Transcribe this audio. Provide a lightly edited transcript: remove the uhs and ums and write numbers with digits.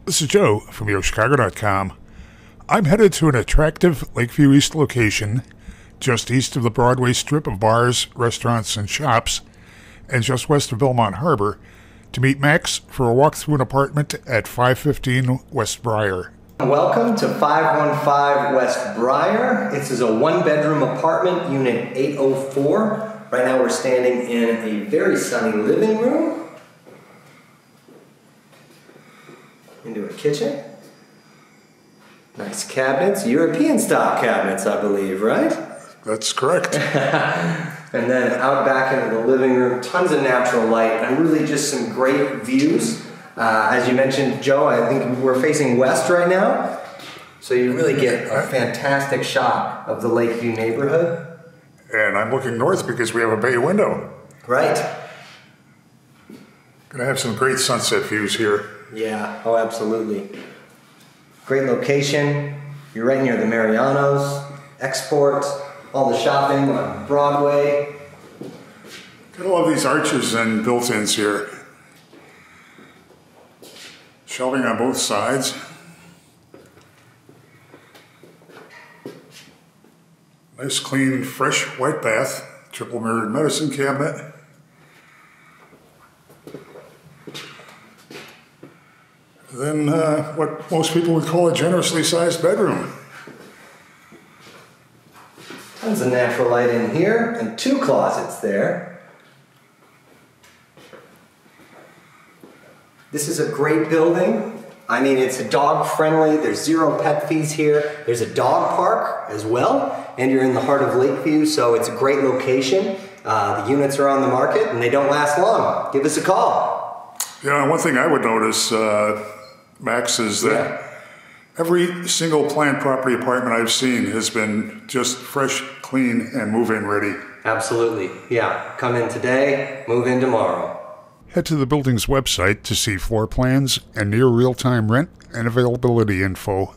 This is Joe from YoChicago.com. I'm headed to an attractive Lakeview East location just east of the Broadway strip of bars, restaurants, and shops, and just west of Belmont Harbor to meet Max for a walk through an apartment at 515 West Briar. Welcome to 515 West Briar. This is a one-bedroom apartment, unit 804. Right now we're standing in a very sunny living room. Into a kitchen. Nice cabinets, European style cabinets, I believe, right? That's correct. And then out back into the living room, tons of natural light and really just some great views. As you mentioned, Joe, I think we're facing west right now. So you really get a fantastic shot of the Lakeview neighborhood. And I'm looking north because we have a bay window. Right. Gonna have some great sunset views here. Yeah, oh absolutely. Great location. You're right near the Marianos, Export, all the shopping on Broadway. Gotta love these arches and built-ins here. Shelving on both sides. Nice, clean, fresh white bath. Triple mirrored medicine cabinet. Then what most people would call a generously sized bedroom. Tons of natural light in here and two closets there. This is a great building. I mean, it's a dog friendly. There's zero pet fees here. There's a dog park as well. And you're in the heart of Lakeview, so it's a great location. The units are on the market and they don't last long. Give us a call. Yeah, one thing I would notice, Max, is that every single planned property apartment I've seen has been just fresh, clean, and move-in ready. Absolutely. Yeah. Come in today, move in tomorrow. Head to the building's website to see floor plans and near real-time rent and availability info.